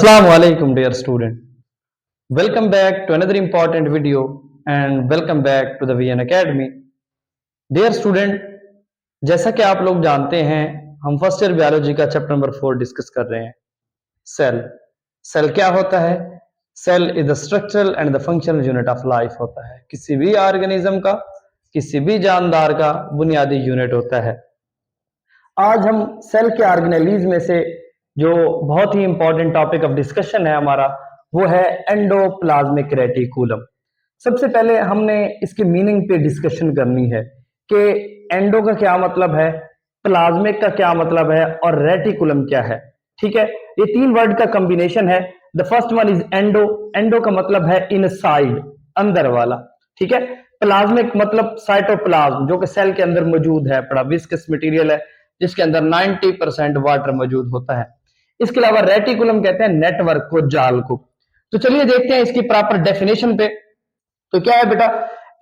Assalamu alaikum dear student. Welcome back to another important video and welcome back to the VN Academy. Dear student, जैसा कि आप लोग जानते हैं हम फर्स्ट ईयर बायोलॉजी का चैप्टर नंबर 4 डिस्कस कर रहे हैं। सेल क्या होता है? Cell is the structural and the functional unit of life होता है। किसी भी ऑर्गेनिज्म का, किसी भी जानदार का बुनियादी यूनिट होता है। आज हम सेल के ऑर्गेनेलीज में से जो बहुत ही इंपॉर्टेंट टॉपिक ऑफ डिस्कशन है हमारा, वो है एंडोप्लाज्मिक रेटिकुलम। सबसे पहले हमने इसके मीनिंग पे डिस्कशन करनी है कि एंडो का क्या मतलब है, प्लाज्मिक का क्या मतलब है और रेटिकुलम क्या है। ठीक है, ये तीन वर्ड का कॉम्बिनेशन है। The first one is endo. Endo का मतलब है इनसाइड, अंदर वाला। ठीक है, प्लाज्मिक मतलब साइटोप्लाज्म, जो कि सेल के अंदर मौजूद है, बड़ा विस्कस मटेरियल है जिसके अंदर 90% वाटर मौजूद होता है। इसके अलावा रेटिकुलम कहते हैं नेटवर्क को, जाल को। तो चलिए देखते हैं इसकी प्रॉपर डेफिनेशन पे। तो क्या है बेटा?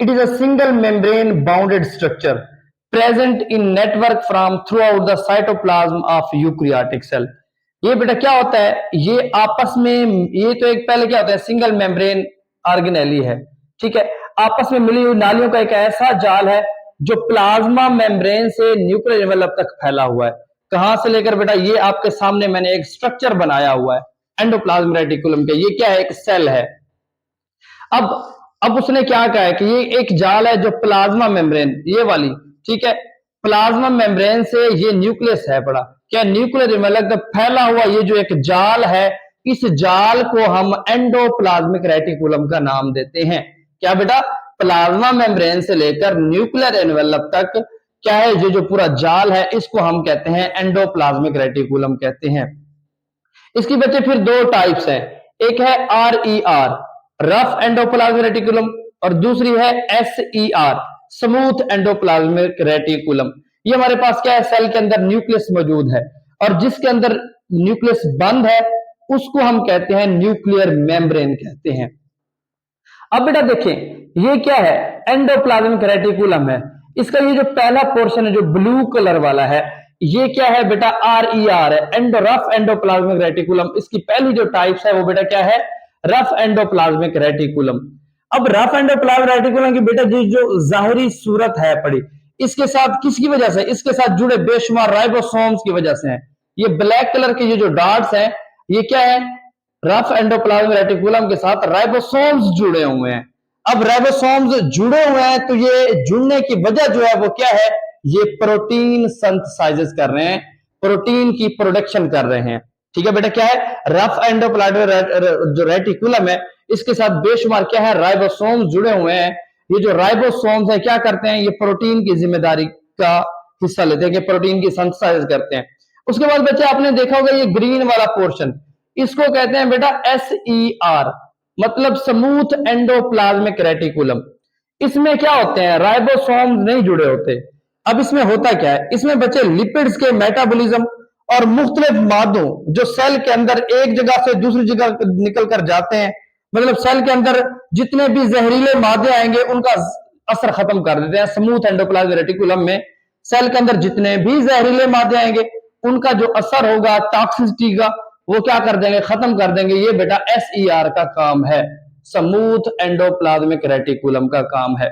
It is a single membrane bounded structure present in network from throughout the cytoplasm of eukaryotic cell. ये बेटा क्या होता है? ये आपस में, ये तो एक पहले क्या होता है, सिंगल मेम्ब्रेन ऑर्गेनेली है। ठीक है, आपस में मिली हुई नालियों का एक ऐसा जाल है जो प्लाज्मा मेम्ब्रेन से न्यूक्लियर एनवेलप तक फैला हुआ है। कहां से लेकर बेटा? ये आपके सामने मैंने एक स्ट्रक्चर बनाया हुआ है एंडोप्लाज्मिक रेटिकुलम के। ये क्या है? एक सेल है। अब उसने क्या कहा है कि ये एक जाल है जो प्लाज्मा मेम्ब्रेन, ये वाली, ठीक है, प्लाज्मा मेम्ब्रेन से ये न्यूक्लियस है बड़ा, क्या न्यूक्लियर एनवेलप तक फैला हुआ ये जो एक जाल है, इस जाल को हम एंडोप्लाज्मिक रेटिकुलम का नाम देते हैं। क्या बेटा? प्लाज्मा मेम्ब्रेन से लेकर न्यूक्लियर एनवेलप तक क्या है, ये जो पूरा जाल है, इसको हम कहते हैं एंडोप्लाज्मिक रेटिकुलम कहते हैं। इसकी बच्चे फिर दो टाइप्स हैं, एक है RER, रफ एंडोप्लाज्मिक रेटिकुलम, और दूसरी है SER, स्मूथ एंडोप्लाज्मिक रेटिकुलम। ये हमारे पास क्या है? सेल के अंदर न्यूक्लियस मौजूद है और जिसके अंदर न्यूक्लियस बंद है उसको हम कहते हैं न्यूक्लियर मेम्ब्रेन कहते हैं। अब बेटा देखें, ये क्या है? एंडोप्लाज्मिक रेटिकुलम है। इसका ये जो पहला पोर्शन है जो ब्लू कलर वाला है, ये क्या है बेटा? RER है, रफ एंडोप्लाज्मिक रेटिकुलम। इसकी पहली जो टाइप्स है वो बेटा क्या है? Rough endoplasmic reticulum. अब रफ एंडोप्लाज्मिक रेटिकुलम की बेटा जो जाहिरी सूरत है पड़ी, इसके साथ किसकी वजह से? इसके साथ जुड़े बेशुमार राइबोसोम्स की वजह से है। ये ब्लैक कलर के ये जो डॉट्स हैं, ये क्या है? रफ एंडोप्लाज्मिक रेटिकुलम के साथ राइबोसोम्स जुड़े हुए हैं। अब राइबोसोम्स जुड़े हुए हैं तो ये जुड़ने की वजह जो है वो क्या है? ये प्रोटीन सिंथेसाइज कर रहे हैं, प्रोटीन की प्रोडक्शन कर रहे हैं। ठीक है बेटा, क्या है? रफ एंडोप्लाज्मिक जो रेटिकुलम है, इसके साथ बेशुमार क्या है? राइबोसोम्स जुड़े हुए हैं। ये जो राइबोसोम्स है क्या करते हैं? ये प्रोटीन की जिम्मेदारी का हिस्सा लेते हैं कि प्रोटीन की सिंथेसाइज करते हैं। उसके बाद बच्चे आपने देखा होगा ये ग्रीन वाला पोर्शन, इसको कहते हैं बेटा SER, मतलब स्मूथ एंडोप्लाज्मिक रेटिकुलम। इसमें क्या होते हैं? राइबोसोम्स नहीं जुड़े होते। अब इसमें होता क्या है? इसमें बच्चे लिपिड्स के मेटाबॉलिज्म और मुख्तलिफ मादों जो सेल के अंदर एक जगह से दूसरी जगह निकल कर जाते हैं, मतलब सेल के अंदर जितने भी जहरीले मादे आएंगे उनका असर खत्म कर देते हैं। स्मूथ एंडोप्लाज्मिक रेटिकुलम में सेल के अंदर जितने भी जहरीले मादे आएंगे उनका जो असर होगा टॉक्सिसिटी का, वो क्या कर देंगे? खत्म कर देंगे। ये बेटा SER का काम है, स्मूथ एंडोप्लाज्मिक रेटिकुलम का काम है।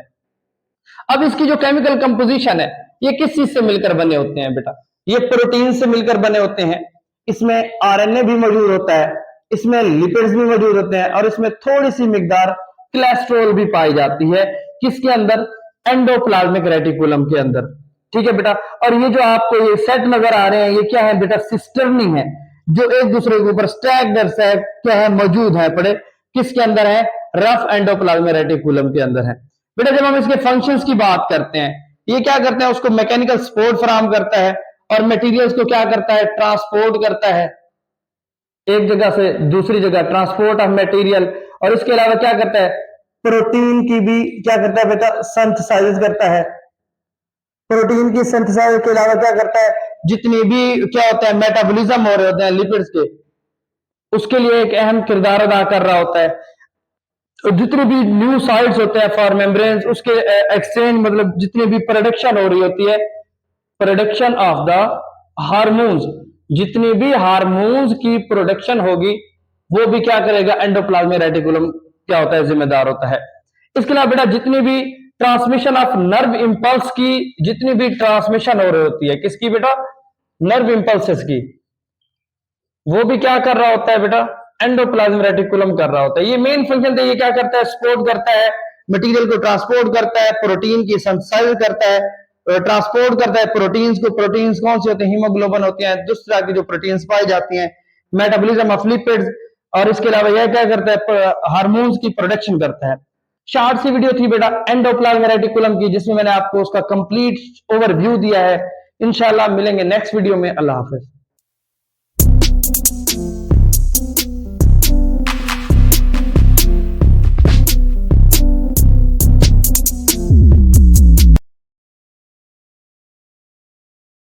अब इसकी जो केमिकल कंपोजिशन है, ये किस चीज से मिलकर बने होते हैं बेटा? ये प्रोटीन से मिलकर बने होते हैं। इसमें RNA भी मौजूद होता है, इसमें लिपिड्स भी मौजूद होते हैं और इसमें थोड़ी सी मिकदार कोलेस्ट्रॉल भी पाई जाती है। किसके अंदर? एंडोप्लाज्मिक रेटिकुलम के अंदर। ठीक है बेटा, और ये जो आपको ये सेट नजर आ रहे हैं, ये क्या है बेटा? सिस्टर्नी है, जो एक दूसरे के ऊपर स्टैक दर स्टैक क्या है? मौजूद है पड़े। किसके अंदर है? रफ एंडोप्लाज्मिक रेटिकुलम के अंदर है। बेटा जब हम इसके फंक्शंस की बात करते हैं, ये क्या करते हैं? उसको मैकेनिकल सपोर्ट फराहम करता है और मटेरियल्स को क्या करता है? ट्रांसपोर्ट करता है एक जगह से दूसरी जगह, ट्रांसपोर्ट ऑफ मटेरियल। और इसके अलावा क्या करता है? प्रोटीन की भी क्या करता है बेटा? सिंथेसाइज करता है। प्रोटीन की सिंथेसाइज के अलावा क्या करता है? जितनी भी क्या होता है मेटाबॉलिज्म हो रहे होते हैं लिपिड्स के, उसके लिए एक अहम किरदार अदा कर रहा होता है। तो जितने भी न्यू साइट्स होते हैं फॉर मेम्ब्रेन्स, उसके एक्सचेंज मतलब जितनी भी प्रोडक्शन हो रही होती है, प्रोडक्शन ऑफ द हार्मोन्स, जितनी भी हार्मोन्स की प्रोडक्शन होगी वो भी क्या करेगा, एंडोप्लाज्मिक रेटिकुलम क्या होता है, जिम्मेदार होता है। इसके अलावा बेटा जितनी भी ट्रांसमिशन ऑफ नर्व इंपल्स की, जितनी भी ट्रांसमिशन हो रही होती है, किसकी बेटा, नर्व इंपल्सेस की, वो भी क्या कर रहा होता है बेटा, एंडोप्लाज्मिक रेटिकुलम कर रहा होता है। ये मेन फंक्शन है, ये क्या करता है, सपोर्ट करता है, मटेरियल को ट्रांसपोर्ट करता है, प्रोटीन की सिंथेसाइज करता है, ट्रांसपोर्ट करता है प्रोटीन्स को। प्रोटीन्स कौन से होते हैं, हीमोग्लोबिन होते हैं, दूसरा की जो प्रोटीन्स पाई जाती हैं, मेटाबॉलिज्म ऑफ लिपिड्स, और इसके अलावा यह क्या करता है, हार्मोन्स की प्रोडक्शन करता है। शॉर्ट सी वीडियो थी बेटा एंडोप्लाज्मिक रेटिकुलम की, जिसमें मैंने आपको उसका कंप्लीट ओवरव्यू दिया है। इंशाल्लाह मिलेंगे नेक्स्ट वीडियो में। अल्लाह हाफिज।